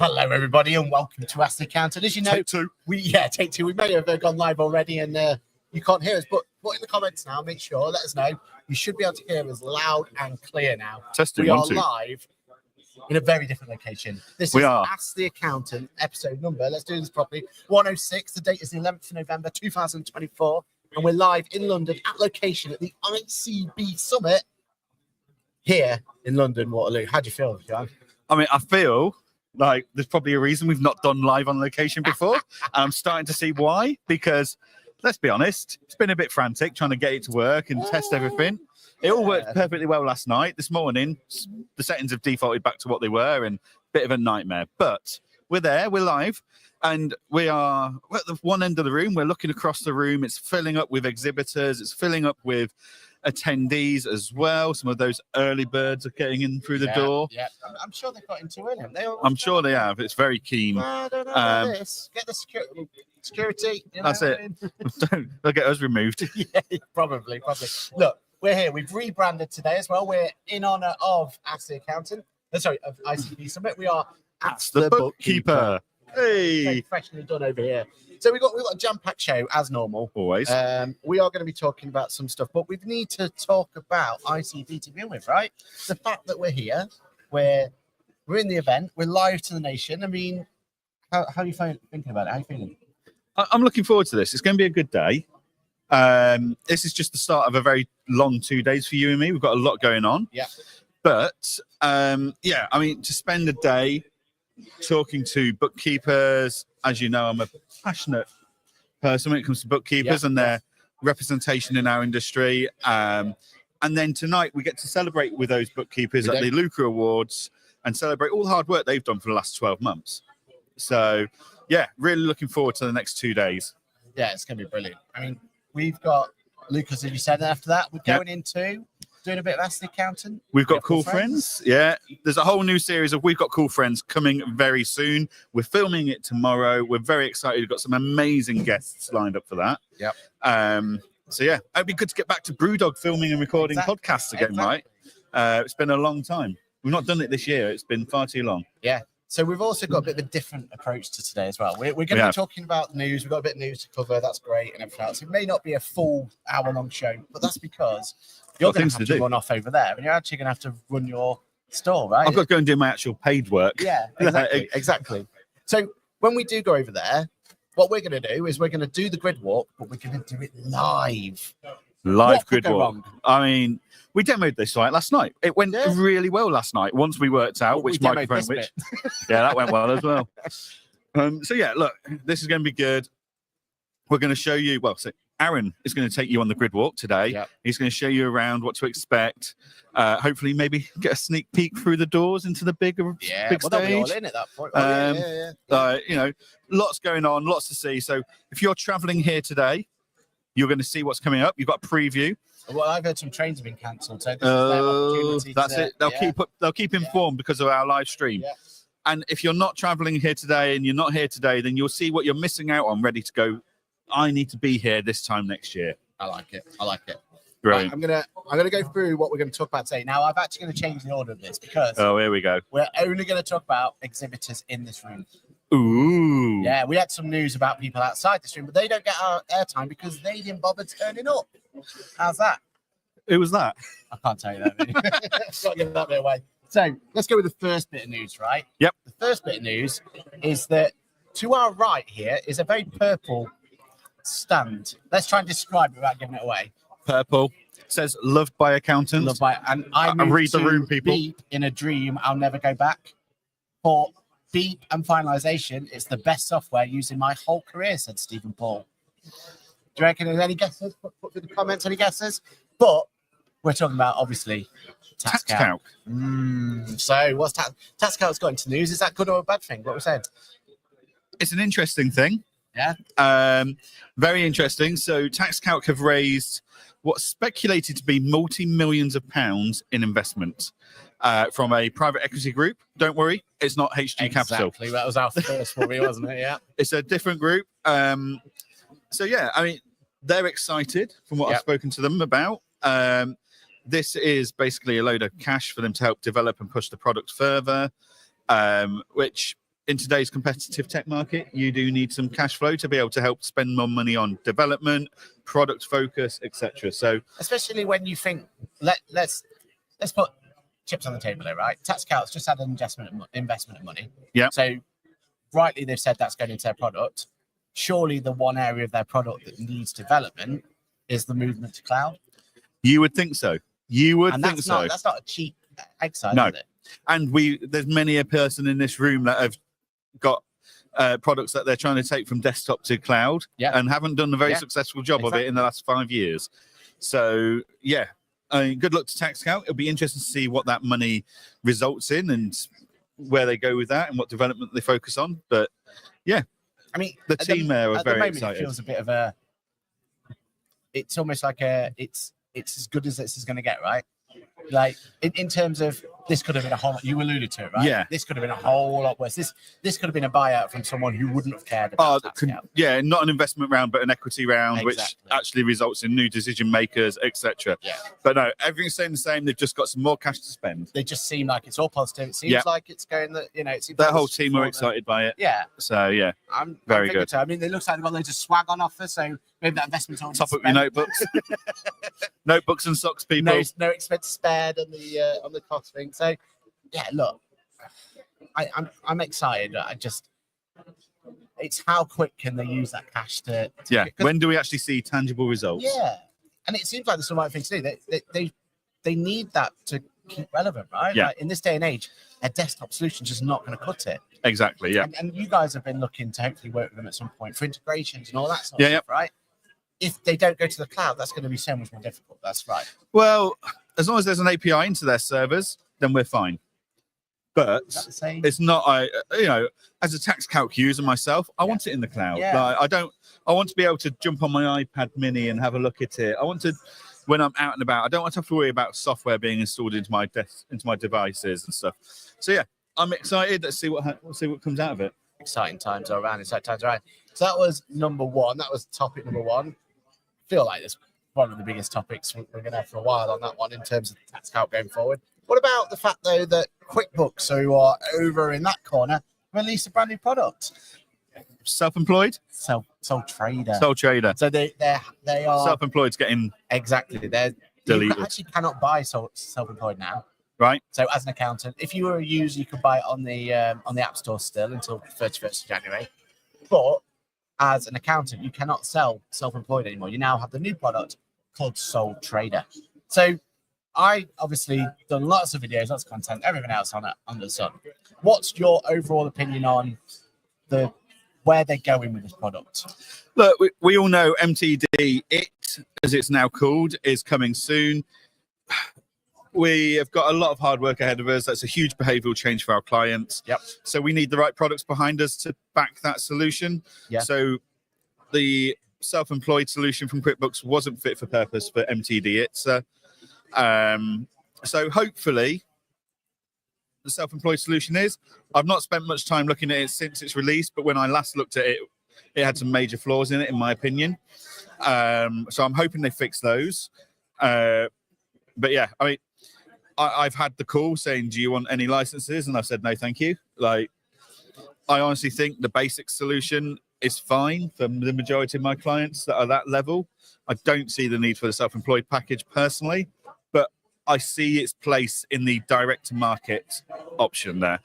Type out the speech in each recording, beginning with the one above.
Hello, everybody, and welcome to Ask the Accountant. As you know, Take two. Take two. We may have gone live already, and you can't hear us, but put in the comments now. Make sure, let us know. You should be able to hear us loud and clear now. Testing, we are 1, 2. live in a very different location. This We is are. Ask the Accountant episode number. Let's do this properly. 106. The date is the 11th of November, 2024, and we're live in London at location at the ICB Summit here in London, Waterloo. How do you feel, John? I mean, I feel like there's probably a reason we've not done live on location before. And I'm starting to see why, because let's be honest, it's been a bit frantic trying to get it to work and test everything. It all worked perfectly well last night. This morning, the settings have defaulted back to what they were and a bit of a nightmare. But we're there, we're live, and we're at the one end of the room. We're looking across the room. It's filling up with exhibitors. It's filling up with attendees as well. Some of those early birds are getting in through the door. Yeah, I'm sure they've got into it. I'm sure they have. It's very keen. I don't know about this. Get the security. You know That's it. They'll get us removed. Yeah, probably. Look, we're here. We've rebranded today as well. We're in honor of Ask the Accountant. Of ICB Summit. We are That's the bookkeeper. Hey, very freshly done over here. So we've got a jam-packed show as normal. Always. We are going to be talking about some stuff, but we need to talk about ICB to begin with, right? The fact that we're here, we're in the event, we're live to the nation. I mean, how are you thinking about it? How are you feeling? I'm looking forward to this. It's going to be a good day. This is just the start of a very long 2 days for you and me. We've got a lot going on. Yeah. But I mean, to spend a day talking to bookkeepers, as you know, I'm a passionate person when it comes to bookkeepers and their representation in our industry. And then tonight we get to celebrate with those bookkeepers at the Luca Awards and celebrate all the hard work they've done for the last 12 months. So, yeah, really looking forward to the next 2 days. Yeah, it's going to be brilliant. I mean, we've got Lucas, as you said, after that, we're going into doing a bit of Ask the Accountant. We've got Cool Friends. Yeah, there's a whole new series of We've Got Cool Friends coming very soon. We're filming it tomorrow. We're very excited. We've got some amazing guests lined up for that. Yep. So yeah, it'd be good to get back to Brewdog filming and recording podcasts again, right? It's been a long time. We've not done it this year. It's been far too long. Yeah. So we've also got a bit of a different approach to today as well. We're going to be talking about news. We've got a bit of news to cover. That's great and everything else. It may not be a full hour-long show, but that's because you're going to have to run off over there, and you're actually going to have to run your store, right? I've got to go and do my actual paid work. Yeah, exactly. So when we do go over there, what we're going to do is we're going to do the grid walk, but we're going to do it live. Live grid walk. I mean, we demoed this site last night. It went really well last night. Once we worked out which microphone, yeah, that went well as well. So yeah, look, this is going to be good. We're going to show you. Well, so Aaron is going to take you on the grid walk today. Yep. He's going to show you around what to expect. Hopefully, maybe get a sneak peek through the doors into the big stage. They'll be all in at that point. You know, lots going on, lots to see. So if you're traveling here today, you're going to see what's coming up. You've got a preview. Well, I've heard some trains have been cancelled. So that's it. They'll keep informed because of our live stream. Yeah. And if you're not traveling here today and you're not here today, then you'll see what you're missing out on. Ready to go. I need to be here this time next year. I like it. Right, I'm gonna go through what we're going to talk about today. Now, I'm actually going to change the order of this because here we go. We're only going to talk about exhibitors in this room. Ooh. Yeah, we had some news about people outside this room, but they don't get our airtime because they didn't bother turning up. How's that? Who was that? I can't tell you that. Got to give that bit away. So let's go with the first bit of news, right? Yep. The first bit of news is that to our right here is a very purple stand. Let's try and describe it without giving it away. Purple. It says loved by accountants. Loved by, and I read the room, people. Beep in a dream, I'll never go back. For beep and finalization, it's the best software used in my whole career, said Stephen Paul. Do you reckon there's any guesses? Put in the comments any guesses. But we're talking about, obviously, TaxCalc. So what's TaxCalc's got into news? Is that good or a bad thing? What we're saying? It's an interesting thing. Yeah. Very interesting. So TaxCalc have raised what's speculated to be multi-millions of pounds in investment from a private equity group. Don't worry, it's not HG Capital. Exactly. That was our first worry, wasn't it? Yeah. It's a different group. So yeah, I mean, they're excited from what I've spoken to them about. This is basically a load of cash for them to help develop and push the product further, which in today's competitive tech market, you do need some cash flow to be able to help spend more money on development, product focus, etc. So, especially when you think, let's put chips on the table here, right? TaxCalc's just had an investment of money. Yeah. So rightly, they've said that's going into their product. Surely the one area of their product that needs development is the movement to cloud. you would think so. You would think so. That's not a cheap exercise, No. is it? And there's many a person in this room that have got products that they're trying to take from desktop to cloud and haven't done a very successful job of it in the last 5 years. So, yeah, good luck to TaxCalc. It'll be interesting to see what that money results in and where they go with that and what development they focus on. But, yeah, I mean, the team there are very It excited. feels a bit of a, it's almost like it's as good as this is going to get, right? Like in terms of this could have been a whole lot, you alluded to it, right? Yeah. This could have been a whole lot worse. This could have been a buyout from someone who wouldn't have cared about TaxCalc. Not an investment round, but an equity round, which Exactly. actually results in new decision makers, etc. Yeah. But no, everything's staying the same. They've just got some more cash to spend. They just seem like it's all positive. It seems like it's going that, it seems Their like whole team are excited by it. Yeah. So yeah, I'm very thinking good. so. I mean, it looks like they've got loads of swag on offer, so maybe that investment's already Top up spent. your notebooks, notebooks and socks, people. No expense spared on the cost thing. So yeah, look, I'm excited. It's how quick can they use that cash to when do we actually see tangible results? Yeah, and it seems like there's the right thing to do. They need that to keep relevant, right? Yeah. Like in this day and age, a desktop solution is just not going to cut it. Exactly. Yeah. And you guys have been looking to hopefully work with them at some point for integrations and all that sort of stuff, right? If they don't go to the cloud, that's going to be so much more difficult. That's right. Well, as long as there's an API into their servers, then we're fine. But it's not. As a TaxCalc user myself, I want it in the cloud. Yeah. Like, I want to be able to jump on my iPad Mini and have a look at it. I want to, when I'm out and about, I don't want to have to worry about software being installed into my devices and stuff. So yeah, I'm excited. Let's see what comes out of it. Exciting times are around. So that was number one. That was topic number one. I feel like this one of the biggest topics we're going to have for a while on that one in terms of TaxCalc going forward. What about the fact, though, that QuickBooks, who are over in that corner, released a brand new product? Self-employed? Sole trader. Sole trader. So they are self-employed's getting exactly. They're deleted. You actually cannot buy self-employed now. Right. So as an accountant, if you were a user, you could buy it on the App Store still until 31st of January. But as an accountant, you cannot sell self-employed anymore. You now have the new product called Sole Trader. So I obviously done lots of videos, lots of content, everything else on it under the sun. What's your overall opinion on where they're going with this product? Look, we all know MTD, as it's now called, is coming soon. We have got a lot of hard work ahead of us. That's a huge behavioral change for our clients. Yep. So we need the right products behind us to back that solution. Yeah. So the self-employed solution from QuickBooks wasn't fit for purpose for MTD. So hopefully the self-employed solution is. I've not spent much time looking at it since its release, but when I last looked at it, it had some major flaws in it, in my opinion. So I'm hoping they fix those. But yeah, I mean, I've had the call saying, do you want any licenses? And I've said, no, thank you. Like, I honestly think the basic solution is fine for the majority of my clients that are that level. I don't see the need for the self-employed package personally, but I see its place in the direct-to-market option there.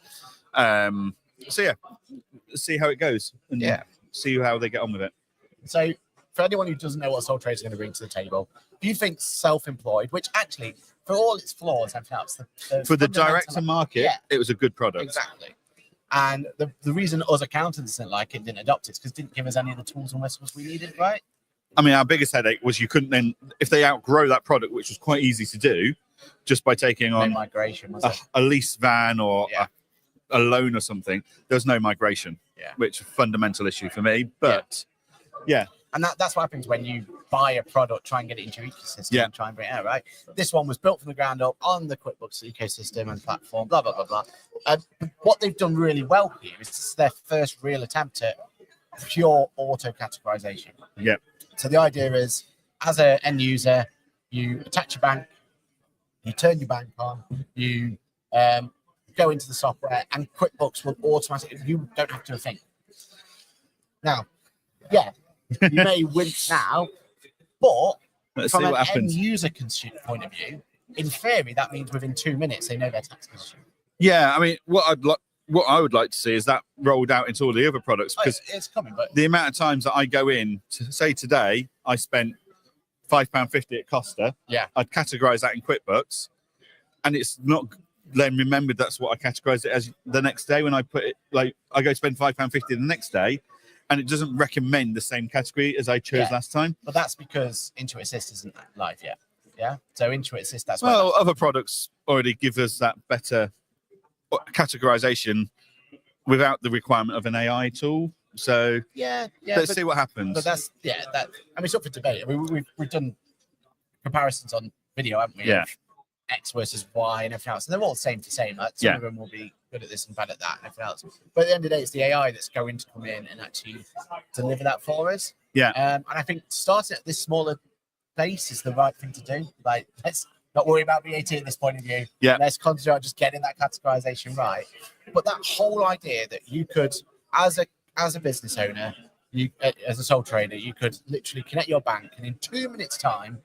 So yeah, see how it goes and see how they get on with it. So for anyone who doesn't know what Sole Trader is going to bring to the table, do you think self-employed, which actually, for all its flaws, everything else, for the direct-to-market, it was a good product. Exactly. And the reason us accountants didn't like it, didn't adopt it, is because it didn't give us any of the tools and whistles we needed, right? I mean, our biggest headache was you couldn't then, if they outgrow that product, which was quite easy to do, just by taking on migration, a lease van or a loan or something, there's no migration, which is a fundamental issue for me. But and that's what happens when you buy a product, try and get it into your ecosystem and try and bring it out, right? This one was built from the ground up on the QuickBooks ecosystem and platform, blah, blah, blah, blah. What they've done really well here is this is their first real attempt at pure auto categorization. Yeah. So the idea is, as an end user, you attach your bank, you turn your bank on, you go into the software, and QuickBooks will automatically. You don't have to think. Now, yeah, you may wince now, but Let's from see an what end happens. user consumer point of view, in theory, that means within 2 minutes they know their tax position. Yeah, I mean, what I would like to see is that rolled out into all the other products, because it's coming, but the amount of times that I go in to say today I spent £5.50 at Costa, I'd categorize that in QuickBooks, and it's not then remembered that's what I categorized it as the next day when I put it, like I go spend £5.50 the next day, and it doesn't recommend the same category as I chose last time. But that's because Intuit Assist isn't live yet. Yeah. So Intuit Assist, that's other products already give us that better categorization without the requirement of an AI tool. So let's see what happens. But that's that. I mean, it's up for debate. I mean, we've done comparisons on video, haven't we? Yeah. Of X versus Y and everything else, and they're all same to same. Like some of them will be good at this and bad at that, and everything else. But at the end of the day, it's the AI that's going to come in and actually deliver that for us. Yeah. And I think starting at this smaller base is the right thing to do. Like, let's not worry about VAT at this point of view. Yeah. Let's concentrate on just getting that categorization right. But that whole idea that you could, as a business owner, you as a sole trader, you could literally connect your bank, and in 2 minutes' time,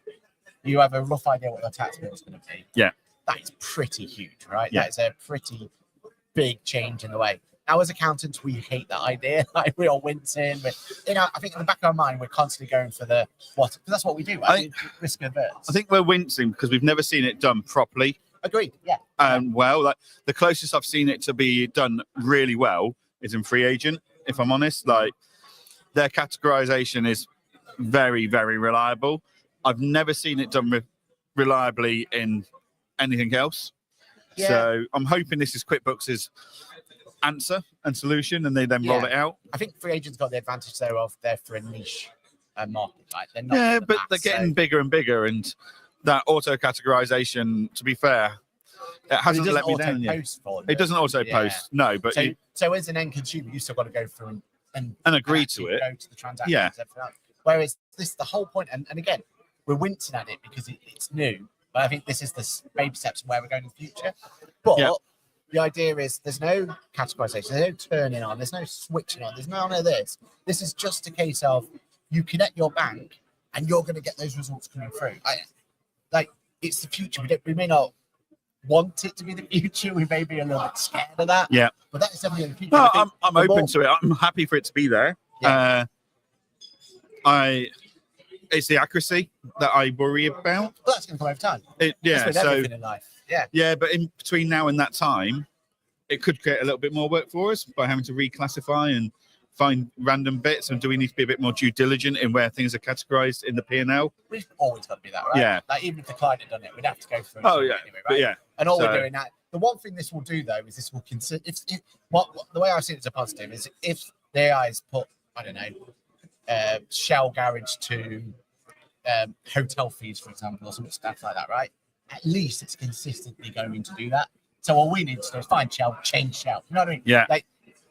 you have a rough idea what your tax bill is going to be. Yeah. That is pretty huge, right? Yeah. That is a pretty big change in the way. Now, as accountants, we hate that idea. Like, we all wincing. But, I think in the back of our mind, we're constantly going for the what, because that's what we do, right? Risk averse. I think we're wincing because we've never seen it done properly. Agreed. Yeah. Well, like the closest I've seen it to be done really well is in Free Agent. If I'm honest, like their categorization is very, very reliable. I've never seen it done reliably in anything else. Yeah. So I'm hoping this is QuickBooks' answer and solution, and they then roll it out. I think Free Agent's got the advantage there of they're for a niche market. Like they're not but they're getting bigger and bigger, and that auto categorization, to be fair, it hasn't let me down yet. It doesn't auto post, no. But so as an end consumer, you still got to go through and agree to it. Go to the transactions. Whereas this, the whole point, and again, we're wincing at it because it's new. But I think this is the baby steps of where we're going in the future. But the idea is there's no categorization, there's no turning on, there's no switching on, there's none of this. This is just a case of you connect your bank and you're going to get those results coming through. Like it's the future. We may not want it to be the future. We may be a little bit scared of that. Yeah. But that is definitely the future. No, I'm open to it. I'm happy for it to be there. Yeah. It's the accuracy that I worry about. Well, that's going to come over time. That's everything in life. Yeah, but in between now and that time, it could create a little bit more work for us by having to reclassify and find random bits. And do we need to be a bit more due diligent in where things are categorized in the P&L? We've always got to be that, right? Yeah. Like even if the client had done it, we'd have to go through. Oh yeah. Anyway, right? Yeah. And all we're doing that. The one thing this will do though is this will consider. The way I've seen it as a positive is if the AI's put, I don't know, Shell garage to hotel fees, for example, or some stuff like that, right? At least it's consistently going to do that. So all we need to do is find Shell, change Shell. You know what I mean? Yeah. Like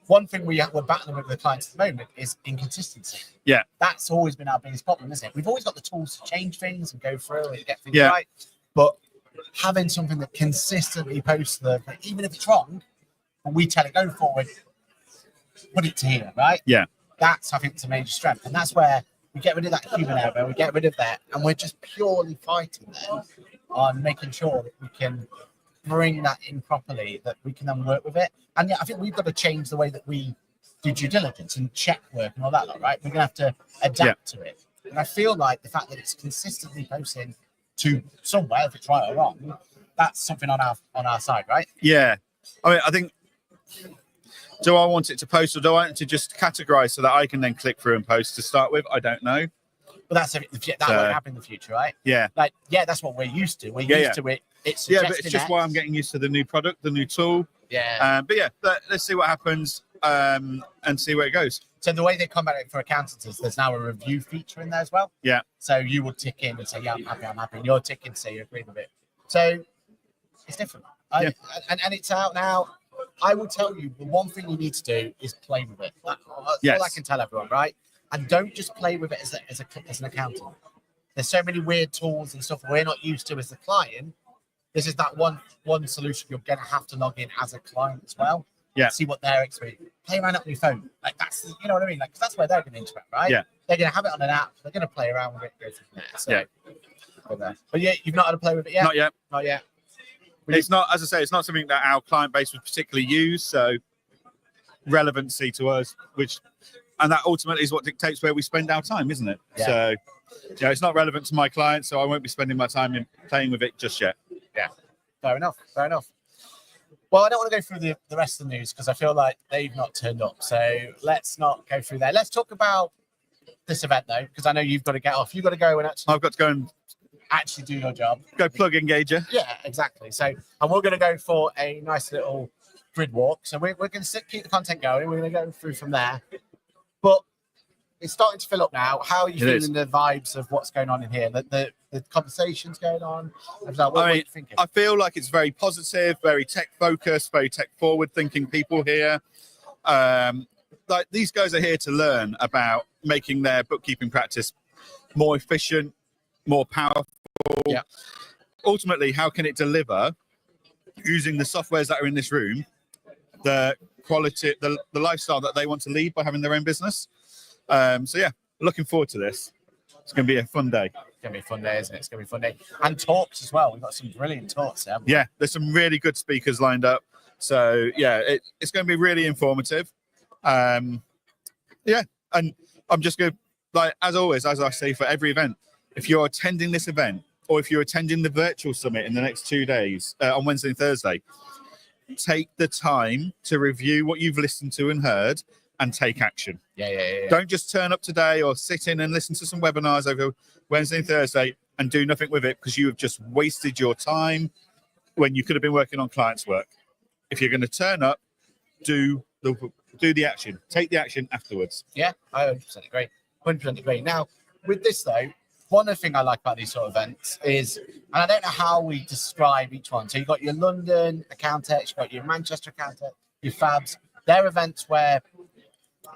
one thing we're battling with the clients at the moment is inconsistency. Yeah. That's always been our biggest problem, isn't it? We've always got the tools to change things and go through and get things right. But having something that consistently posts even if it's wrong, and we tell it go forward, put it to here, right? Yeah. That's, I think, the major strength. And that's where we get rid of that human error, we get rid of that, and we're just purely fighting then on making sure that we can bring that in properly, that we can then work with it. And I think we've got to change the way that we do due diligence and check work and all that, right? We're going to have to adapt to it. And I feel like the fact that it's consistently posting to somewhere, if it's right or wrong, that's something on our side, right? Yeah. I mean, I think, do I want it to post or do I want it to just categorize so that I can then click through and post to start with? I don't know. But that won't happen in the future, right? Yeah. That's what we're used to. We're used to it. It's but it's just why I'm getting used to the new product, the new tool. Yeah. Let's see what happens and see where it goes. So the way they combat it for accountants is there's now a review feature in there as well. Yeah. So you will tick in and say, yeah, I'm happy. And you're ticking to say you agree with it. So it's different. And it's out now. I will tell you, the one thing you need to do is play with it. That's all I can tell everyone, right? And don't just play with it as an accountant. There's so many weird tools and stuff we're not used to as a client. this is that one solution you're going to have to log in as a client as well. Yeah. See what their experience. Play around on your phone. Like that's, you know what I mean? Like, 'cause that's where they're going to interact, right? Yeah. They're going to have it on an app. They're going to play around with it. Go from there. So, Yeah. But yeah, you've not had to play with it yet? Not yet. Not yet. It's not, as I say, it's not something that our client base would particularly use. So relevancy to us, and that ultimately is what dictates where we spend our time, isn't it? Yeah. So it's not relevant to my clients, so I won't be spending my time in playing with it just yet. Yeah. Fair enough. Well, I don't want to go through the rest of the news because I feel like they've not turned up. So let's not go through there. Let's talk about this event though, because I know you've got to get off. You've got to go and I've got to go and actually do your job. go plug Engager. Yeah, exactly. So, and we're going to go for a nice little grid walk. So we're going to keep the content going. We're going to go through from there. But it's starting to fill up now. How are you feeling the vibes of what's going on in here? The conversations going on? What are you thinking? I feel like it's very positive, very tech focused, very tech forward thinking people here. Like these guys are here to learn about making their bookkeeping practice more efficient, more powerful. Yeah. Ultimately, how can it deliver using the softwares that are in this room, the quality, the lifestyle that they want to lead by having their own business? So yeah, looking forward to this. It's going to be a fun day. It's going to be a fun day, isn't it? It's going to be a fun day. And talks as well. We've got some brilliant talks there. Yeah, there's some really good speakers lined up. So yeah, it's going to be really informative. Yeah, and I'm just going to, like, as always, as I say for every event, if you're attending this event or if you're attending the virtual summit in the next 2 days, on Wednesday and Thursday, take the time to review what you've listened to and heard and take action. Yeah. Don't just turn up today or sit in and listen to some webinars over Wednesday and Thursday and do nothing with it because you have just wasted your time when you could have been working on clients' work. If you're going to turn up, do the action. Take the action afterwards. Yeah, I 100% agree. 100% agree. Now, with this though, one of the things I like about these sort of events is, and I don't know how we describe each one. So you've got your London Accountex, you've got your Manchester Accountex, your Fabs. They're events where,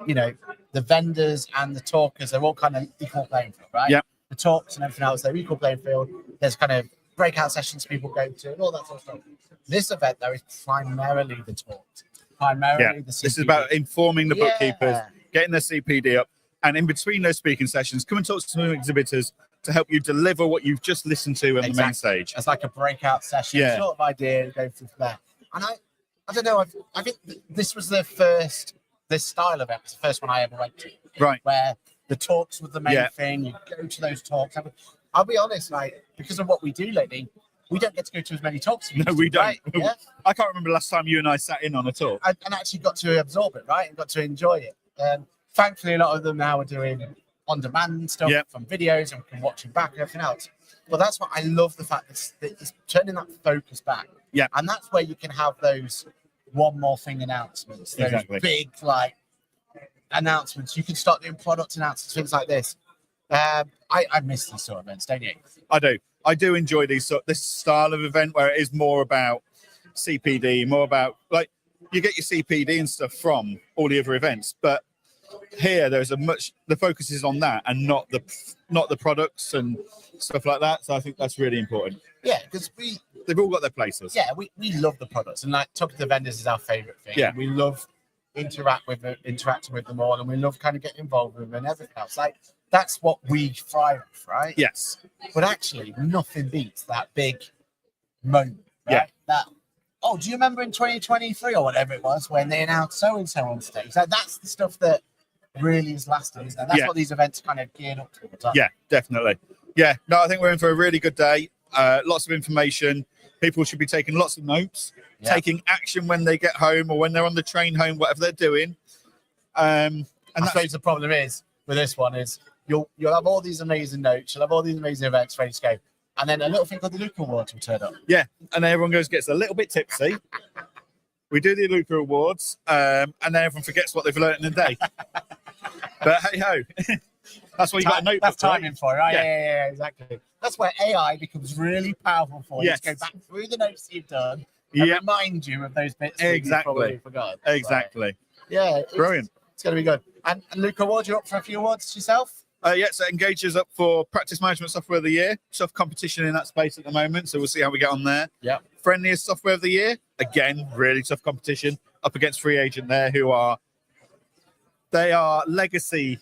you know, the vendors and the talkers are all kind of equal playing field, right? Yeah. The talks and everything else, they're equal playing field. There's kind of breakout sessions people go to and all that sort of stuff. This event, though, is primarily the talks. Primarily the CPD. This is about informing the bookkeepers, getting their CPD up, and in between those speaking sessions, come and talk to some exhibitors to help you deliver what you've just listened to on the main stage. It's like a breakout session, sort of idea, go through there. And I don't know, I think this was this style of it was the first one I ever went to. Right. Where the talks were the main thing, you go to those talks. I'll be honest, like, because of what we do lately, we don't get to go to as many talks. No, we don't. Right? Yeah? I can't remember the last time you and I sat in on a talk. And actually got to absorb it, right? And got to enjoy it. Thankfully, a lot of them now are doing on-demand stuff from videos and we can watch it back and everything else. But that's what I love, the fact that it's turning that focus back. Yeah. And that's where you can have those one more thing announcements, those big, like, announcements. You can start doing product announcements, things like this. I miss these sort of events, don't you? I do enjoy this style of event where it is more about CPD, more about, like, you get your CPD and stuff from all the other events, but here the focus is on that and not the products and stuff like that. So I think that's really important. Yeah, because they've all got their places. Yeah, we love the products, and like talking to the vendors is our favorite thing. Yeah, we love interacting with them all, and we love kind of getting involved with them and everything else. Like, that's what we thrive off, right? Yes. But actually, nothing beats that big moment. Right? Yeah. Do you remember in 2023 or whatever it was when they announced so and so on stage? That's the stuff that really is lasting, isn't it? That's what these events kind of geared up to all the time. Yeah, definitely. Yeah, no, I think we're in for a really good day. Lots of information. People should be taking lots of notes, taking action when they get home or when they're on the train home, whatever they're doing. And I suppose the problem is with this one is you'll have all these amazing notes, you'll have all these amazing events ready to go, and then a little thing called the Luca Awards will turn up. Yeah, and then everyone gets a little bit tipsy. We do the Luca Awards, and then everyone forgets what they've learned in the day. But hey ho, that's what you got a notebook. That's timing for, right? Yeah, exactly. That's where AI becomes really powerful for you. Just go back through the notes you've done and remind you of those bits that you probably forgot. Exactly. So, yeah, brilliant. It's going to be good. And Luca Awards, you're up for a few awards yourself? So Engage is up for Practice Management Software of the Year. Tough competition in that space at the moment, so we'll see how we get on there. Yeah. Friendliest Software of the Year. Again, really tough competition. Up against Free Agent there, they are legacy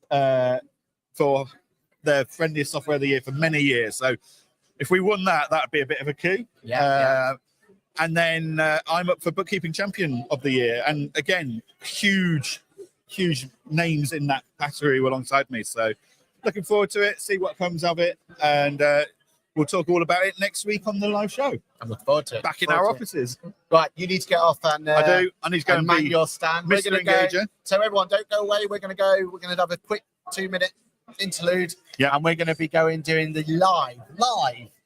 for their Friendliest Software of the Year for many years. So if we won that, that'd be a bit of a coup. Yeah. And then I'm up for Bookkeeping Champion of the Year. And again, huge names in that category alongside me. So looking forward to it, see what comes of it. And we'll talk all about it next week on the live show. I'm looking forward to it. Back in our offices. Right, you need to get off and I do. I need to go and man be your stand. Mr. We're gonna Engager. go. So everyone, don't go away. We're going to have a quick 2-minute interlude. Yeah. And we're going to be doing the live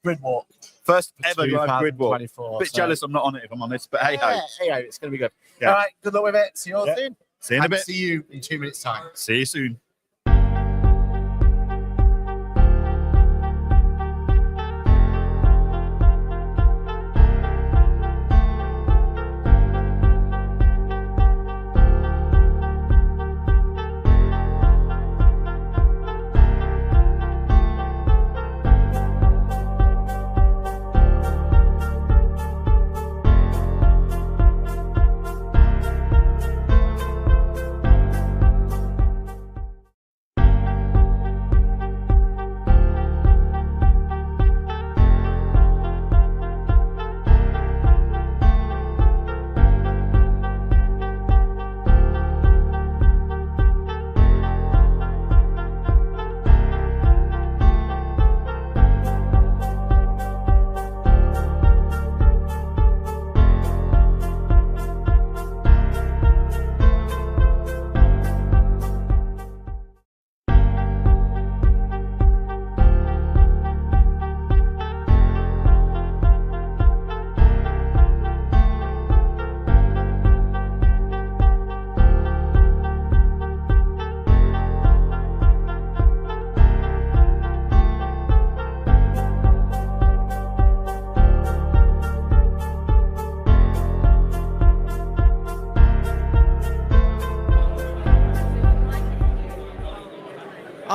grid walk. First ever live grid walk. 2024, Bit jealous I'm not on it, if I'm honest, but hey ho. It's going to be good. Yeah. All right, good luck with it. See you all soon. See you in a And bit. see you in 2 minutes' time. See you soon.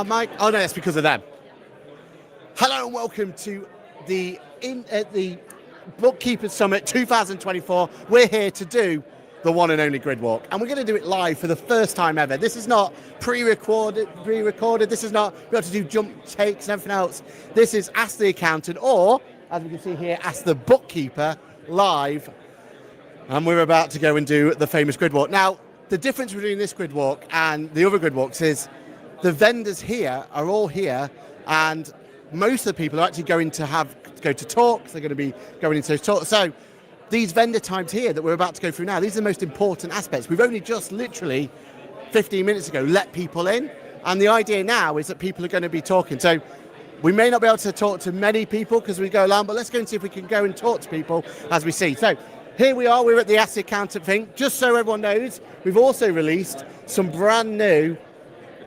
Mike. Oh no, that's because of them. Hello and welcome to the Bookkeepers Summit 2024. We're here to do the one and only grid walk, and we're going to do it live for the first time ever. This is not pre-recorded. This is not we have to do jump takes and everything else. This is Ask the Accountant, or as we can see here, Ask the Bookkeeper live. And we're about to go and do the famous grid walk. Now, the difference between this grid walk and the other grid walks is the vendors here are all here, and most of the people are actually going to go to talks. They're going to be going into those talks. So these vendor times here that we're about to go through now, these are the most important aspects. We've only just literally 15 minutes ago let people in, and the idea now is that people are going to be talking. So we may not be able to talk to many people because we go along, but let's go and see if we can go and talk to people as we see. So here we are, we're at the Ask the Accountant thing. Just so everyone knows, we've also released some brand new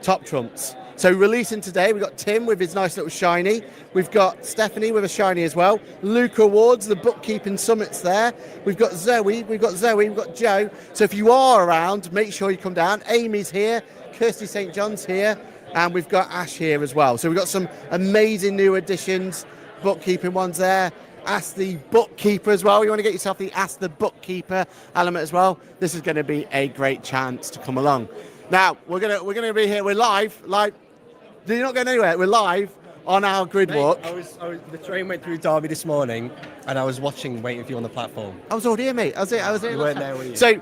top trumps. So releasing today, we've got Tim with his nice little shiny. We've got Stephanie with a shiny as well. Luke Awards, the Bookkeeping Summit's there. We've got Zoe, we've got Joe. So if you are around, make sure you come down. Amy's here, Kirsty St. John's here, and we've got Ash here as well. So we've got some amazing new additions, bookkeeping ones there. Ask the Bookkeeper as well. You want to get yourself the Ask the Bookkeeper element as well. This is going to be a great chance to come along. Now, we're gonna be here. We're live. You're not going anywhere. We're live on our grid walk. The train went through Derby this morning, and I was waiting for you on the platform. I was already here, mate. I was here. You weren't there, were you? So,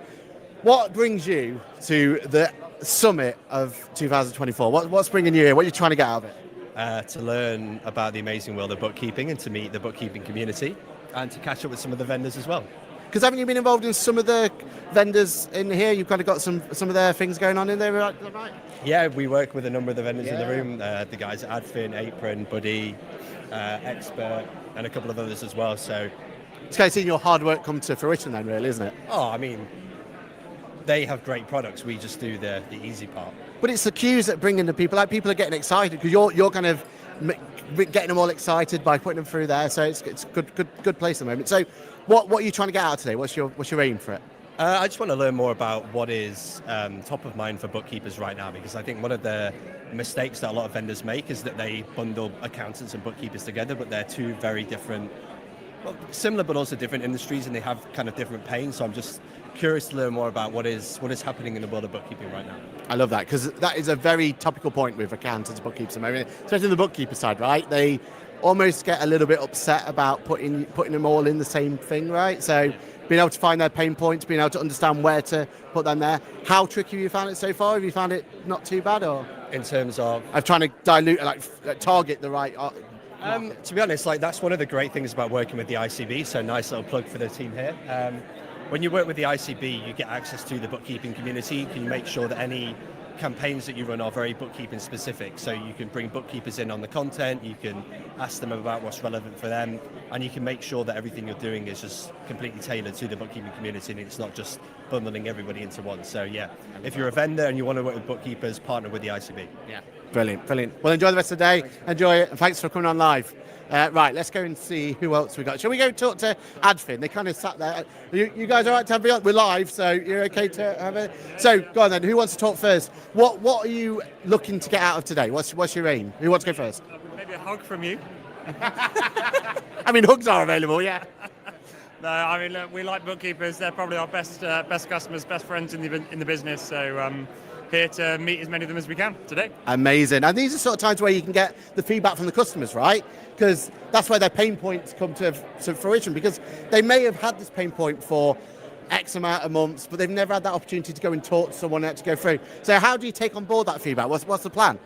what brings you to the summit of 2024? What's bringing you here? What are you trying to get out of it? To learn about the amazing world of bookkeeping and to meet the bookkeeping community, and to catch up with some of the vendors as well. Because haven't you been involved in some of the vendors in here? You've kind of got some of their things going on in there, right? Yeah, we work with a number of the vendors in the room. The guys at Adfin, Apron, Buddy, Expert, and a couple of others as well. So it's kind of seeing your hard work come to fruition then, really, isn't it? Oh, I mean, they have great products. We just do the easy part. But it's the cues that bring in the people. Like, people are getting excited because you're kind of getting them all excited by putting them through there. So it's a good place at the moment. So what are you trying to get out today? What's your aim for it? I just want to learn more about what is top of mind for bookkeepers right now, because I think one of the mistakes that a lot of vendors make is that they bundle accountants and bookkeepers together, but they're two very different, well, similar but also different industries, and they have kind of different pains. So I'm just curious to learn more about what is happening in the world of bookkeeping right now. I love that, because that is a very topical point with accountants and bookkeepers at the moment, especially the bookkeeper side, right? They almost get a little bit upset about putting them all in the same thing, right? So being able to find their pain points, being able to understand where to put them there. How tricky have you found it so far? Have you found it not too bad, or In terms of trying to dilute, target the right? to be honest, that's one of the great things about working with the ICB. So nice little plug for the team here. When you work with the ICB, you get access to the bookkeeping community. You can make sure that any campaigns that you run are very bookkeeping specific. So you can bring bookkeepers in on the content, you can ask them about what's relevant for them, and you can make sure that everything you're doing is just completely tailored to the bookkeeping community, and it's not just bundling everybody into one. So yeah, if you're a vendor and you want to work with bookkeepers, partner with the ICB. Yeah, brilliant. Well, enjoy the rest of the day. Enjoy it, and thanks for coming on live. Right, let's go and see who else we got. Shall we go talk to Adfin? They kind of sat there. You guys all right to have me on? We're live, so you're okay to have it? So go on then. Who wants to talk first? What are you looking to get out of today? What's your aim? Who wants to go first? Maybe a hug from you. I mean, hugs are available, yeah. No, I mean, look, we like bookkeepers. They're probably our best customers, best friends in the business. So here to meet as many of them as we can today. Amazing. And these are sort of times where you can get the feedback from the customers, right? Because that's where their pain points come to fruition, because they may have had this pain point for X amount of months, but they've never had that opportunity to go and talk to someone to go through. So how do you take on board that feedback? What's the plan?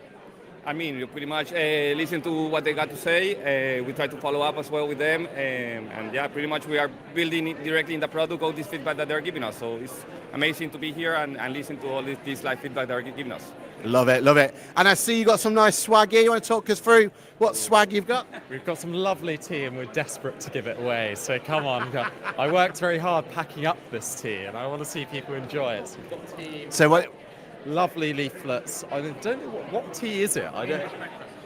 I mean, you pretty much listen to what they got to say. We try to follow up as well with them. And yeah, pretty much we are building directly in the product all this feedback that they're giving us. So it's amazing to be here and listen to all this live feedback they're giving us. Love it. And I see you got some nice swag here. You want to talk us through what swag you've got? We've got some lovely tea and we're desperate to give it away. So come on. I worked very hard packing up this tea and I want to see people enjoy it. So we've got tea. So what? Lovely leaflets. I don't know what tea is it.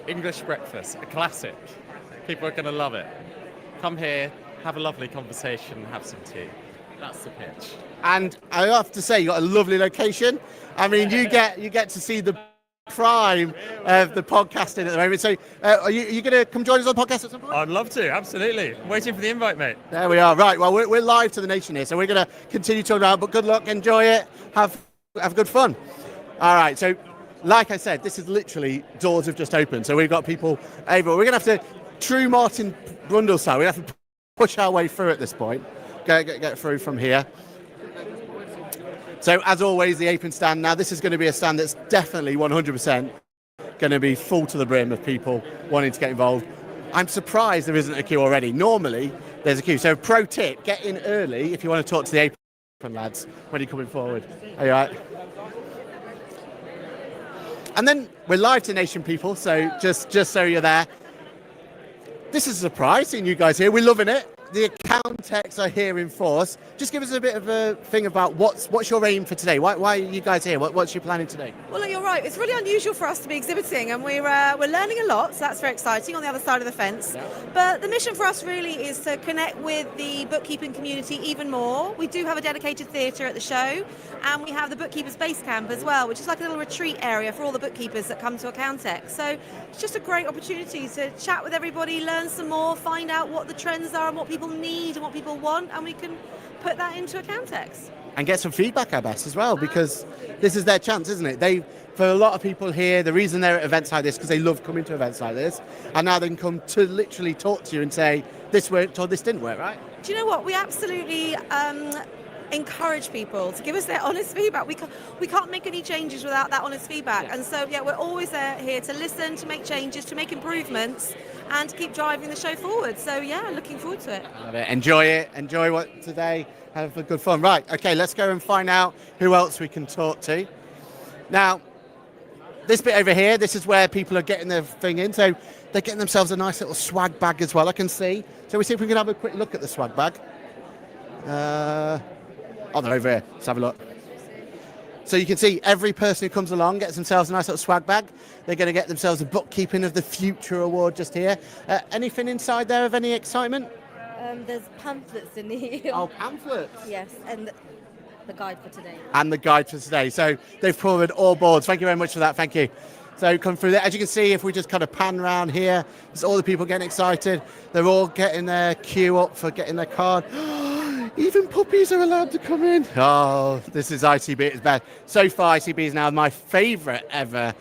English breakfast, a classic. People are going to love it. Come here, have a lovely conversation, have some tea. That's the pitch. And I have to say, you got a lovely location. I mean, you get to see the prime of the podcasting at the moment. So are you going to come join us on the podcast at some point? I'd love to, absolutely. Waiting for the invite, mate. There we are. Right, well, we're live to the nation here, so we're going to continue talking about it, but good luck, enjoy it, have good fun. All right, so like I said, this is literally, doors have just opened, so we've got people able. We're going to have to, true Martin Brundle style, we have to push our way through at this point, get through from here. So as always, the apron stand. Now this is going to be a stand that's definitely 100% going to be full to the brim of people wanting to get involved. I'm surprised there isn't a queue already. Normally there's a queue. So pro tip, get in early if you want to talk to the apron lads when you're coming forward. Are you all right? And then we're live to Nation people, so just so you're there. This is a surprise seeing you guys here. We're loving it. The account techs are here in force. Just give us a bit of a thing about what's your aim for today? Why are you guys here? What's your planning today? Well, look, you're right. It's really unusual for us to be exhibiting, and we're learning a lot, so that's very exciting on the other side of the fence. Yeah. But the mission for us really is to connect with the bookkeeping community even more. We do have a dedicated theatre at the show, and we have the Bookkeepers Base Camp as well, which is like a little retreat area for all the bookkeepers that come to Accountex. So it's just a great opportunity to chat with everybody, learn some more, find out what the trends are and what people need and what people want, and we can put that into Accountex. And get some feedback, I guess, as well, because this is their chance, isn't it? For a lot of people here, the reason they're at events like this because they love coming to events like this, and now they can come to literally talk to you and say, this worked or this didn't work, right? Do you know what? We absolutely encourage people to give us their honest feedback. We can't make any changes without that honest feedback. Yeah. And so, yeah, we're always here to listen, to make changes, to make improvements, and to keep driving the show forward. So, yeah, looking forward to it. Love it. Enjoy it. Enjoy what today. Have a good fun. Right, okay, let's go and find out who else we can talk to. Now, this bit over here, this is where people are getting their thing in. So they're getting themselves a nice little swag bag as well, I can see. So we see if we can have a quick look at the swag bag. They're over here. Let's have a look. So you can see every person who comes along gets themselves a nice little swag bag. They're going to get themselves a Bookkeeping of the Future award just here. Anything inside there of any excitement? There's pamphlets in here. Oh, pamphlets? Yes, and the guide for today. And the guide for today. So they've covered all boards. Thank you very much for that. Thank you. So come through there. As you can see, if we just kind of pan around here, there's all the people getting excited. They're all getting their queue up for getting their card. Even puppies are allowed to come in. Oh, this is ICB. It's bad. So far, ICB is now my favourite ever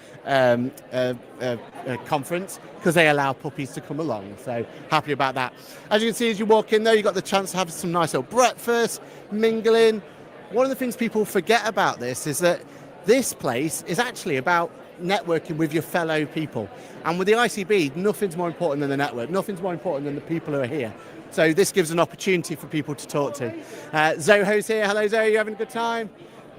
conference because they allow puppies to come along. So happy about that. As you can see, as you walk in there, you got the chance to have some nice little breakfast, mingling. One of the things people forget about this is that this place is actually about networking with your fellow people. And with the ICB, nothing's more important than the network. Nothing's more important than the people who are here. So this gives an opportunity for people to talk to. Zoho's here. Hello, Zoho. You having a good time?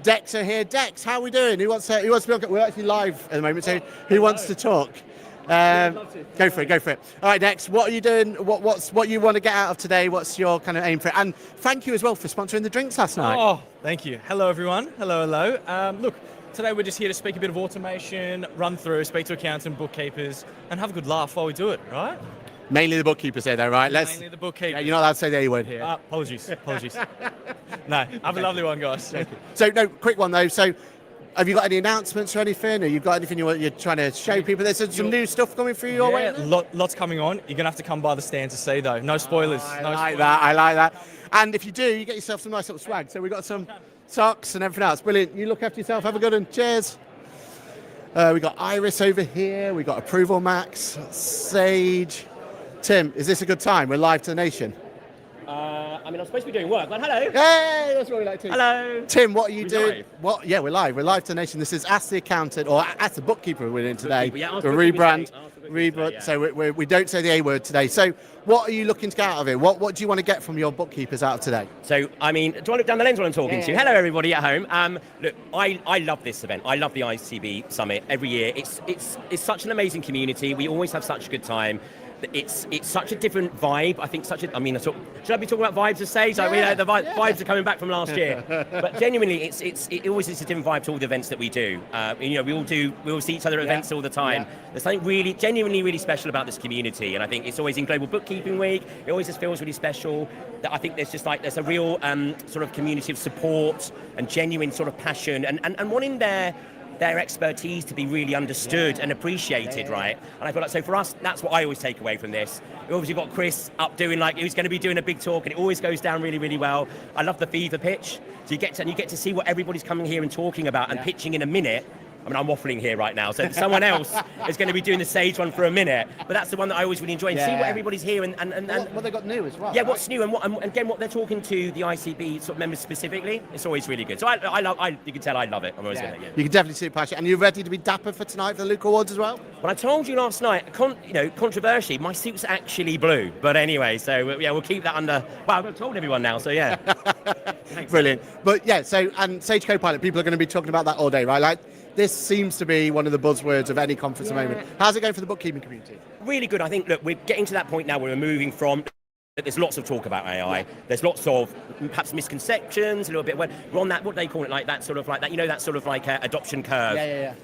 Dex are here. Dex, how are we doing? Who wants to be on? We're actually live at the moment. So who wants to talk? Go for it. All right, Dex. What are you doing? What you want to get out of today? What's your kind of aim for it? And thank you as well for sponsoring the drinks last night. Oh, thank you. Hello, everyone. Hello. Look, today we're just here to speak a bit of automation, run through, speak to accountants, bookkeepers, and have a good laugh while we do it, right? Mainly the bookkeepers here, though, right? Mainly the bookkeepers. Yeah, you're not allowed to say the A word here. Apologies. No, have a lovely one, guys. So, no, quick one though. So, have you got any announcements or anything? Or you've got anything you're trying to show people? There's some new stuff coming through your way. Lots coming on. You're gonna have to come by the stand to see, though. No spoilers. I like that. And if you do, you get yourself some nice little swag. So we've got some socks and everything else. Brilliant. You look after yourself. Have a good one. Cheers. We got Iris over here. We got Approval Max, Sage. Tim, is this a good time? We're live to the nation. I mean, I'm supposed to be doing work, but hello. Hey, that's what we like to. Hello. Tim, what are you doing? Live? What? Yeah, we're live. We're live to the nation. This is Ask the Accountant, or Ask the Bookkeeper we're in today. Yeah, the rebrand. So we don't say the A word today. So what are you looking to get out of it? What do you want to get from your bookkeepers out of today? So, I mean, do I look down the lens while I'm talking to you? Hello, everybody at home. Look, I love this event. I love the ICB Summit every year. It's such an amazing community. We always have such a good time. It's such a different vibe. I think should I be talking about vibes to say? So the vibes are coming back from last year. But genuinely, it always is a different vibe to all the events that we do. We all see each other at events all the time. Yeah. There's something really, genuinely, really special about this community, and I think it's always in Global Bookkeeping Week. It always just feels really special. That I think there's a real sort of community of support and genuine sort of passion and wanting their expertise to be really understood and appreciated, right? And I feel like, so for us, that's what I always take away from this. We obviously got Chris up doing who's going to be doing a big talk, and it always goes down really, really well. I love the fever pitch. So you get to see what everybody's coming here and talking about and pitching in a minute. I mean, I'm waffling here right now, so someone else is going to be doing the Sage one for a minute. But that's the one that I always really enjoy, and see what everybody's here and what they got new as well. Yeah, right? What's new and again what they're talking to the ICB sort of members specifically. It's always really good. So you can tell I love it. I'm always going to. You can definitely see the passion. And you're ready to be dapper for tonight for the Luke Awards as well? Well, I told you last night, controversially, my suit's actually blue. But anyway, so we'll keep that under. Well, I've told everyone now, so yeah. Brilliant. But yeah, so and Sage Copilot, people are going to be talking about that all day, right? Like, this seems to be one of the buzzwords of any conference at the moment. How's it going for the bookkeeping community? Really good. I think, look, we're getting to that point now where we're moving from. There's lots of talk about AI. Yeah. There's lots of perhaps misconceptions, a little bit. We're on that, what they call it, that sort of adoption curve. Yeah.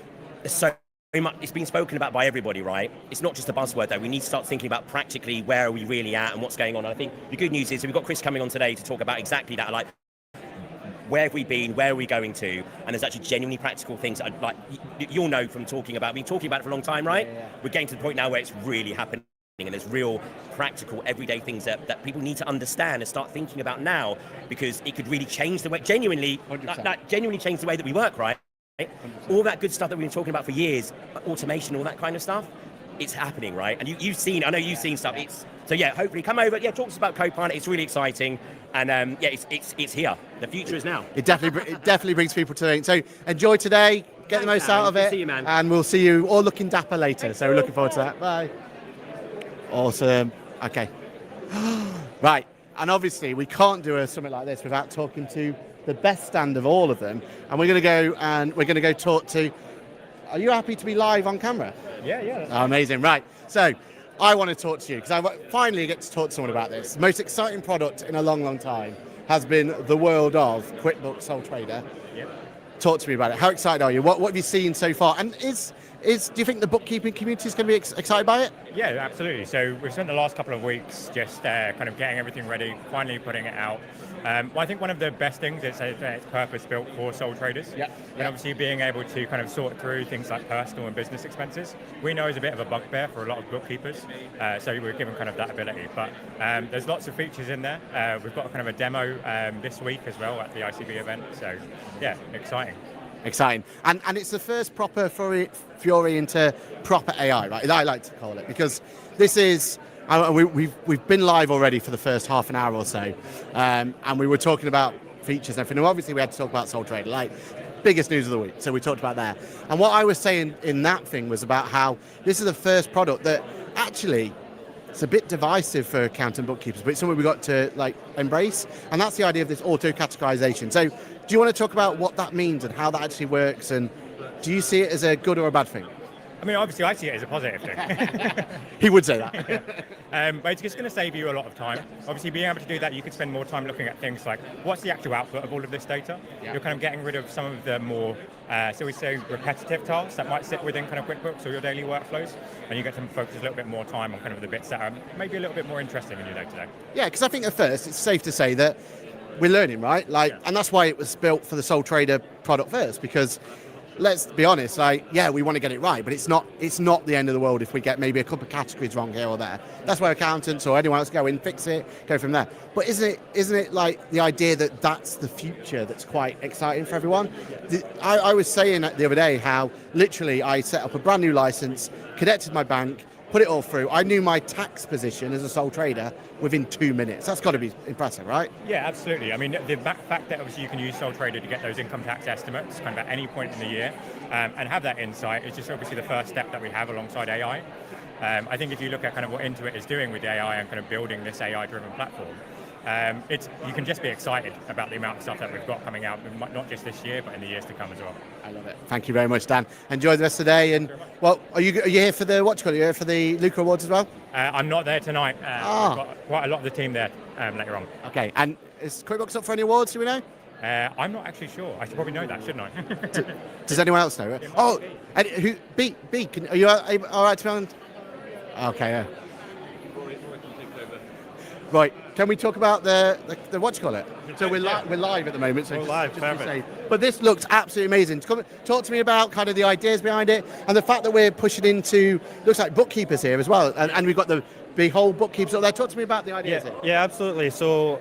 There's so much, it's been spoken about by everybody, right? It's not just a buzzword, though. We need to start thinking about practically where are we really at and what's going on. And I think the good news is we've got Chris coming on today to talk about exactly that. Where have we been? Where are we going to? And there's actually genuinely practical things that you'll know from talking about. We've been talking about it for a long time, right? Yeah. We're getting to the point now where it's really happening, and there's real practical everyday things that people need to understand and start thinking about now, because it could really change the way, genuinely change the way that we work, right? 100%. All that good stuff that we've been talking about for years, automation, all that kind of stuff, it's happening, right? And I know you've seen stuff. So hopefully come over. Yeah, talk to us about Copilot. It's really exciting, and it's here. The future is now. It definitely brings people to it. So enjoy today. Get the most out of it. See you, man. And we'll see you all looking dapper later. So we're looking forward to that. Bye. Awesome. Okay. Right. And obviously we can't do a summit like this without talking to the best stand of all of them. And we're going to go talk to. Are you happy to be live on camera? Yeah. Oh, amazing. Right. So I want to talk to you because I finally get to talk to someone about this. The most exciting product in a long, long time has been the world of QuickBooks Sole Trader. Yeah. Talk to me about it. How excited are you? What have you seen so far? And do you think the bookkeeping community is going to be excited by it? Yeah, absolutely. So we've spent the last couple of weeks just kind of getting everything ready, finally putting it out. Well, I think one of the best things is that it's purpose-built for sole traders. And obviously being able to kind of sort through things like personal and business expenses, we know is a bit of a bugbear for a lot of bookkeepers. So we're given kind of that ability. But there's lots of features in there. We've got kind of a demo this week as well at the ICB event. So yeah, exciting. Exciting. And it's the first proper foray into proper AI, right? I like to call it, because this is, we've been live already for the first half an hour or so, and we were talking about features and everything. And obviously we had to talk about Sole Trader, like biggest news of the week. So we talked about that. And what I was saying in that thing was about how this is the first product that actually it's a bit divisive for accountant bookkeepers, but it's something we got to like embrace. And that's the idea of this auto categorization. So do you want to talk about what that means and how that actually works? And do you see it as a good or a bad thing? I mean, obviously, I see it as a positive thing. He would say that. But it's just going to save you a lot of time. Obviously, being able to do that, you could spend more time looking at things like what's the actual output of all of this data. You're kind of getting rid of some of the more, so we say, repetitive tasks that might sit within kind of QuickBooks or your daily workflows, and you get to focus a little bit more time on kind of the bits that are maybe a little bit more interesting in your day-to-day. Yeah, because I think at first it's safe to say that we're learning, right? And that's why it was built for the sole trader product first, because let's be honest, we want to get it right, but it's not the end of the world if we get maybe a couple of categories wrong here or there. That's where accountants or anyone else go in, fix it, go from there. But isn't it like the idea that that's the future that's quite exciting for everyone? I was saying the other day how literally I set up a brand new license, connected my bank, put it all through. I knew my tax position as a sole trader within 2 minutes. That's got to be impressive, right? Yeah, absolutely. I mean, the fact that obviously you can use Sole Trader to get those income tax estimates kind of at any point in the year and have that insight is just obviously the first step that we have alongside AI. I think if you look at kind of what Intuit is doing with AI and kind of building this AI-driven platform, you can just be excited about the amount of stuff that we've got coming out, not just this year, but in the years to come as well. I love it. Thank you very much, Dan. Enjoy the rest of the day. And well, are you here for the Are you here for the Luca Awards as well? I'm not there tonight. We've got quite a lot of the team there later on. Okay. And is QuickBooks up for any awards? Do we know? I'm not actually sure. I should probably know that, shouldn't I? Does anyone else know? Oh, and who? B. Are you all right to be on? Okay. Yeah. Right, can we talk about the what do you call it? So we're live at the moment. So we're live, perfect. But this looks absolutely amazing. Talk to me about kind of the ideas behind it and the fact that we're pushing into, looks like bookkeepers here as well. And we've got the whole bookkeepers up there. Talk to me about the ideas here. Yeah, absolutely. So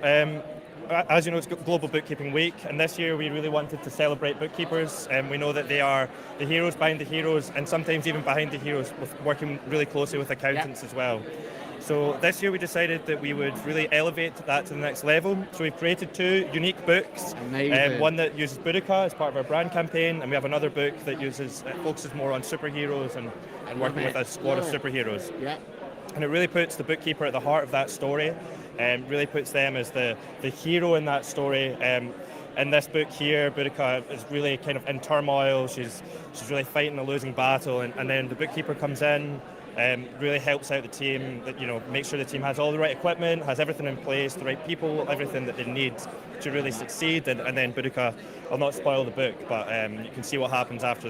as you know, it's Global Bookkeeping Week, and this year we really wanted to celebrate bookkeepers. We know that they are the heroes behind the heroes, and sometimes even behind the heroes, with working really closely with accountants as well. So this year we decided that we would really elevate that to the next level. So we've created 2 unique books. One that uses Boudica as part of our brand campaign, and we have another book that focuses more on superheroes and working with a squad of superheroes. Yeah. And it really puts the bookkeeper at the heart of that story, and really puts them as the hero in that story. In this book here, Boudica is really kind of in turmoil. She's really fighting a losing battle, and then the bookkeeper comes in. Really helps out the team, make sure the team has all the right equipment, has everything in place, the right people, everything that they need to really succeed. And then Boudica, I'll not spoil the book, but you can see what happens after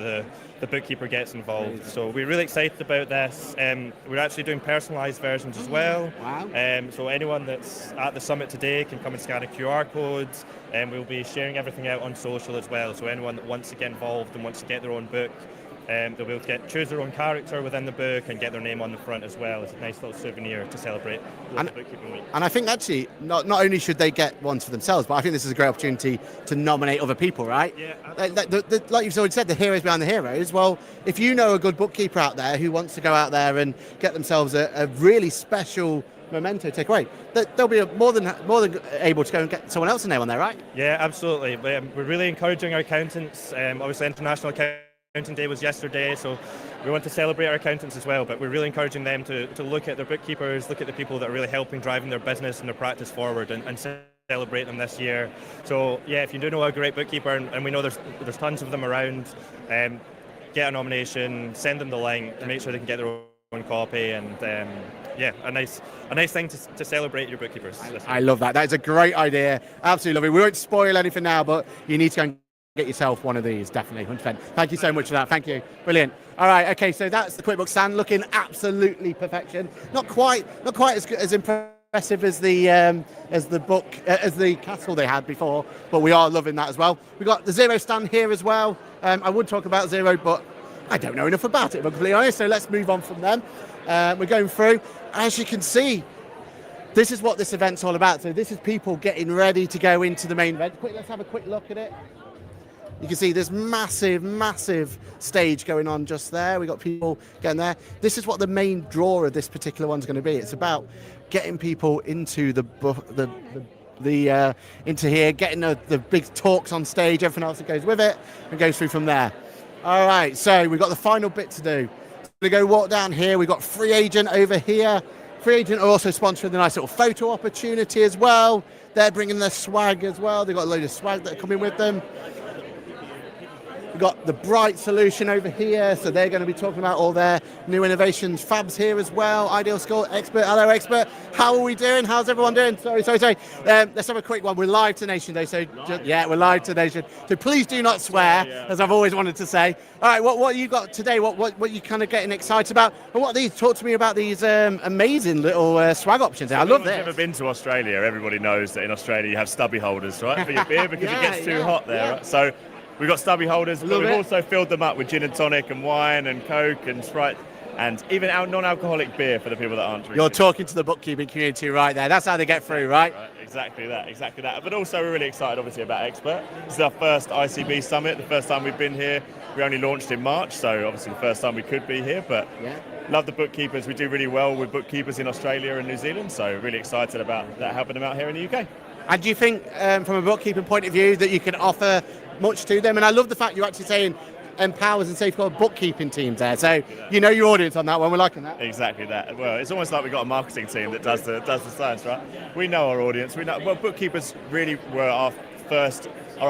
the bookkeeper gets involved. So we're really excited about this. We're actually doing personalised versions as well. Wow. So anyone that's at the summit today can come and scan a QR code, and we'll be sharing everything out on social as well. So anyone that wants to get involved and wants to get their own book, they'll be able to choose their own character within the book and get their name on the front as well as a nice little souvenir to celebrate Global Bookkeeping Week. And I think actually, not only should they get ones for themselves, but I think this is a great opportunity to nominate other people, right? Yeah. Like you've already said, the heroes behind the heroes. Well, if you know a good bookkeeper out there who wants to go out there and get themselves a really special memento take away, they'll be more than able to go and get someone else's name on there, right? Yeah, absolutely. We're really encouraging our accountants. Obviously, International Accounting Day was yesterday, so we want to celebrate our accountants as well, but we're really encouraging them to look at their bookkeepers, look at the people that are really helping driving their business and their practice forward, and celebrate them this year. So yeah, if you do know a great bookkeeper, and we know there's tons of them around, get a nomination, send them the link to make sure they can get their own copy, and a nice thing to celebrate your bookkeepers. I love that. That is a great idea. Absolutely love it. We won't spoil anything now, but you need to go and get yourself one of these, definitely, 100%. Thank you so much for that. Thank you. Brilliant. All right, okay, so that's the QuickBooks stand looking absolutely perfection. Not quite as good, as impressive impressive as the castle they had before, but we are loving that as well. We got the Zero stand here as well. I would talk about Zero, but I don't know enough about it, if I'm completely honest. So let's move on from them. We're going through. As you can see, this is what this event's all about. So this is people getting ready to go into the main event. Let's have a quick look at it. You can see this massive stage going on just there. We got people getting there. This is what the main draw of this particular one's going to be. It's about getting people into into here, getting the big talks on stage, everything else that goes with it, and goes through from there. All right, so we've got the final bit to do. We're going to go walk down here. We've got Free Agent over here. Free Agent are also sponsoring the nice little photo opportunity as well. They're bringing their swag as well. They've got a load of swag that are coming with them. We've got the Bright Solution over here, so they're going to be talking about all their new innovations. Fab's here as well. Ideal Score Expert. Hello, Expert. How are we doing? How's everyone doing? Sorry. Let's have a quick one. We're live to Nation, though. So we're live to Nation. So please do not swear, as I've always wanted to say. All right, what you got today? What are you kind of getting excited about? And what are these? Talk to me about these amazing little swag options. I love this. If you've ever been to Australia, everybody knows that in Australia you have stubby holders, right, for your beer because it gets too hot there. Right? So we've got stubby holders, but we've also filled them up with gin and tonic and wine and Coke and Sprite and even non-alcoholic beer for the people that aren't drinking. You're talking to the bookkeeping community right there. That's how they get through, right? Exactly that. But also we're really excited, obviously, about Expert. This is our first ICB Summit, the first time we've been here. We only launched in March, so obviously the first time we could be here, but love the bookkeepers. We do really well with bookkeepers in Australia and New Zealand, so really excited about that, helping them out here in the UK. And do you think, from a bookkeeping point of view, that you can offer much to them? And I love the fact you're actually saying empowers and safeguard bookkeeping teams there. So you know your audience on that one. We're liking that. Exactly that. Well, it's almost like we've got a marketing team that does the science, right? We know our audience. We know. Well, bookkeepers really were our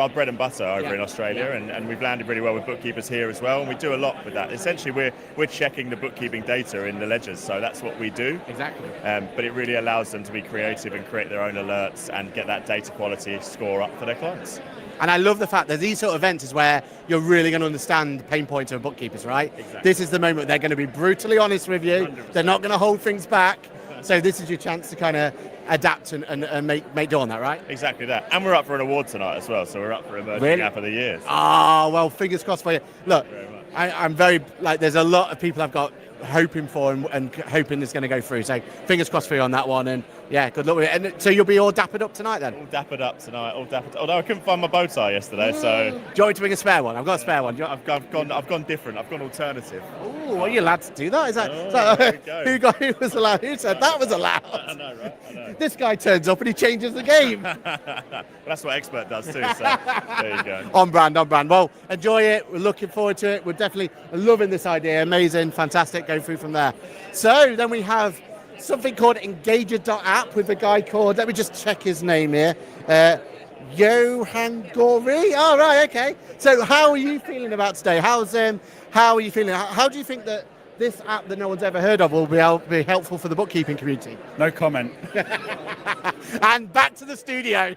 bread and butter over in Australia, and we've landed really well with bookkeepers here as well, and we do a lot with that. Essentially, we're checking the bookkeeping data in the ledgers, so that's what we do. Exactly. But it really allows them to be creative and create their own alerts and get that data quality score up for their clients. And I love the fact that these sort of events is where you're really going to understand the pain points of bookkeepers, right? Exactly. This is the moment they're going to be brutally honest with you. 100%. They're not going to hold things back. So this is your chance to kind of adapt and make do on that, right? Exactly that. And we're up for an award tonight as well, so we're up for Emerging App of the Year. Well, fingers crossed for you. Look, I'm very, there's a lot of people I've got hoping for and hoping it's going to go through. So fingers crossed for you on that one. And good luck with it. And so you'll be all dappered up tonight then? All dappered up tonight. Although I couldn't find my bow tie yesterday, so. Do you want me to bring a spare one? I've got a spare one. I've gone different. I've gone alternative. Oh, are you allowed to do that? Is that who was allowed? Who said that was allowed? I know, right? I know. This guy turns up and he changes the game. That's what Expert does too. So there you go. On brand. Well, enjoy it. We're looking forward to it. We're definitely loving this idea. Amazing, fantastic. Go through from there. So then we have something called Engager.app with a guy called, let me just check his name here, Johann Gori. Oh, right, okay. So how are you feeling about today? How are you feeling? How do you think that this app that no one's ever heard of will be helpful for the bookkeeping community? No comment. And back to the studio.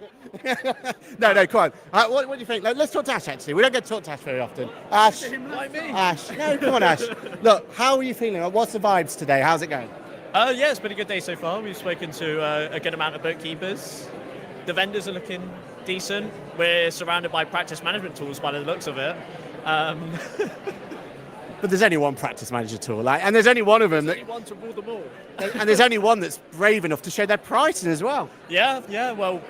No, come on. What do you think? Let's talk to Ash, actually. We don't get to talk to Ash very often. Ash. Like me. Ash. No, come on, Ash. Look, how are you feeling? What's the vibes today? How's it going? It's been a good day so far. We've spoken to a good amount of bookkeepers. The vendors are looking decent. We're surrounded by practice management tools by the looks of it. But there's only one practice manager tool, and there's only one of them. There's only one to rule them all. And there's only one that's brave enough to show their pricing as well. Yeah. Well,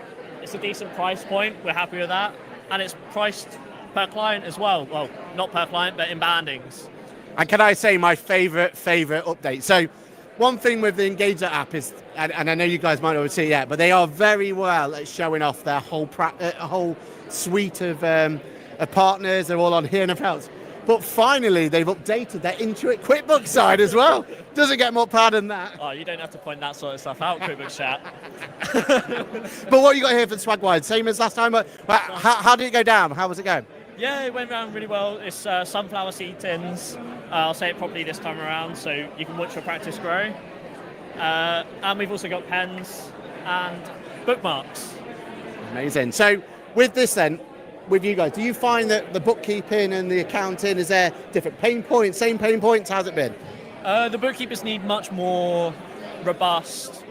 it's a decent price point. We're happy with that, and it's priced per client as well. Well, not per client, but in bandings. And can I say my favourite update? So, one thing with the Engager app is, and I know you guys might not see it yet, but they are very well at showing off their whole suite of partners. They're all on here and everything else. But finally, they've updated their Intuit QuickBooks side as well. Doesn't get more proud than that. Oh, you don't have to point that sort of stuff out, QuickBooks chat. But what you got here for the swag-wide? Same as last time, but how did it go down? How was it going? Yeah, it went around really well. It's sunflower seed tins. I'll say it properly this time around, so you can watch your practice grow. And we've also got pens and bookmarks. Amazing. So with this then, with you guys, do you find that the bookkeeping and the accounting, is there different pain points, same pain points? How's it been? The bookkeepers need much more robust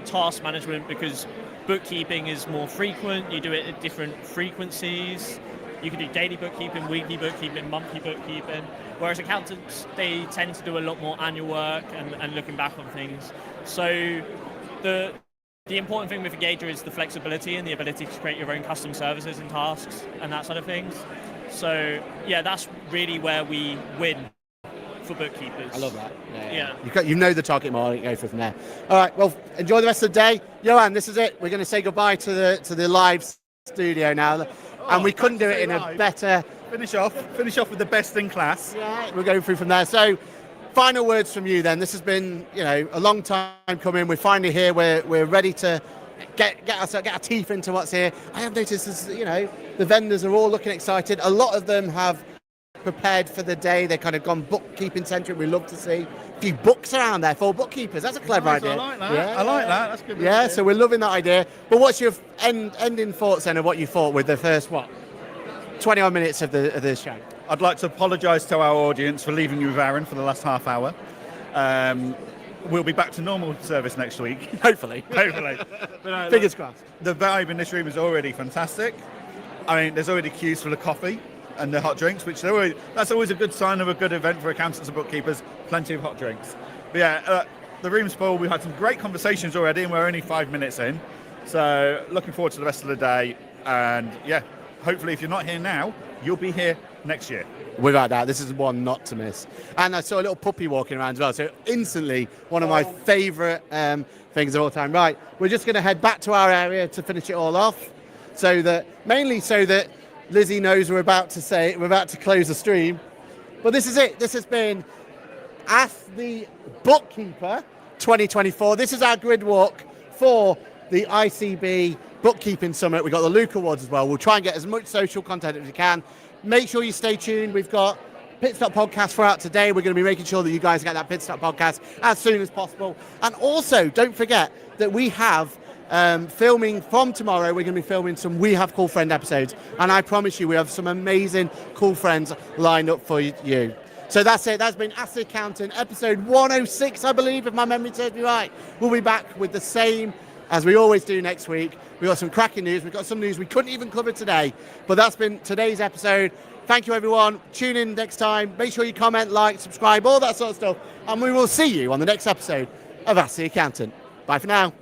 task management, because bookkeeping is more frequent. You do it at different frequencies. You can do daily bookkeeping, weekly bookkeeping, monthly bookkeeping. Whereas accountants, they tend to do a lot more annual work and looking back on things. So the important thing with Engager is the flexibility and the ability to create your own custom services and tasks and that sort of things. So yeah, that's really where we win for bookkeepers. I love that. Yeah. You know the target market, go from there. All right, well, enjoy the rest of the day. Johann, this is it. We're going to say goodbye to the live studio now. And we couldn't do it in a better... Finish off with the best in class. Yeah, we're going through from there. So, final words from you then. This has been, a long time coming. We're finally here. We're ready to get our teeth into what's here. I have noticed, the vendors are all looking excited. A lot of them have prepared for the day. They've kind of gone bookkeeping centric. We love to see a few books around there for bookkeepers. That's a clever idea. I like that. Yeah. I like that. That's good. Yeah, so we're loving that idea. But what's your ending thoughts then of what you thought with the first 20 odd minutes of the show? I'd like to apologise to our audience for leaving you with Aaron for the last half hour. We'll be back to normal service next week. Hopefully. But, Fingers crossed. The vibe in this room is already fantastic. I mean, there's already queues for the coffee and the hot drinks, that's always a good sign of a good event for accountants and bookkeepers. Plenty of hot drinks. But yeah, the room's full. We've had some great conversations already, and we're only 5 minutes in. So looking forward to the rest of the day. And yeah, hopefully if you're not here now, you'll be here next year. Without that, this is one not to miss. And I saw a little puppy walking around as well. So instantly, one of my favourite things of all time. Right, we're just going to head back to our area to finish it all off. Mainly so that Lizzie knows we're about to close the stream. But this is it. This has been Ask the Bookkeeper 2024. This is our grid walk for the ICB Bookkeeping Summit. We've got the Luke Awards as well. We'll try and get as much social content as we can. Make sure you stay tuned. We've got Pit Stop Podcast throughout today. We're going to be making sure that you guys get that Pit Stop Podcast as soon as possible. And also, don't forget that we have filming from tomorrow. We're going to be filming some We Have Cool Friend episodes, and I promise you we have some amazing cool friends lined up for you. So that's it. That's been Ask the Accountant, episode 106, I believe, if my memory serves me right. We'll be back with the same as we always do next week. We've got some cracking news. We've got some news we couldn't even cover today, but that's been today's episode. Thank you, everyone. Tune in next time. Make sure you comment, like, subscribe, all that sort of stuff, and we will see you on the next episode of Ask the Accountant. Bye for now.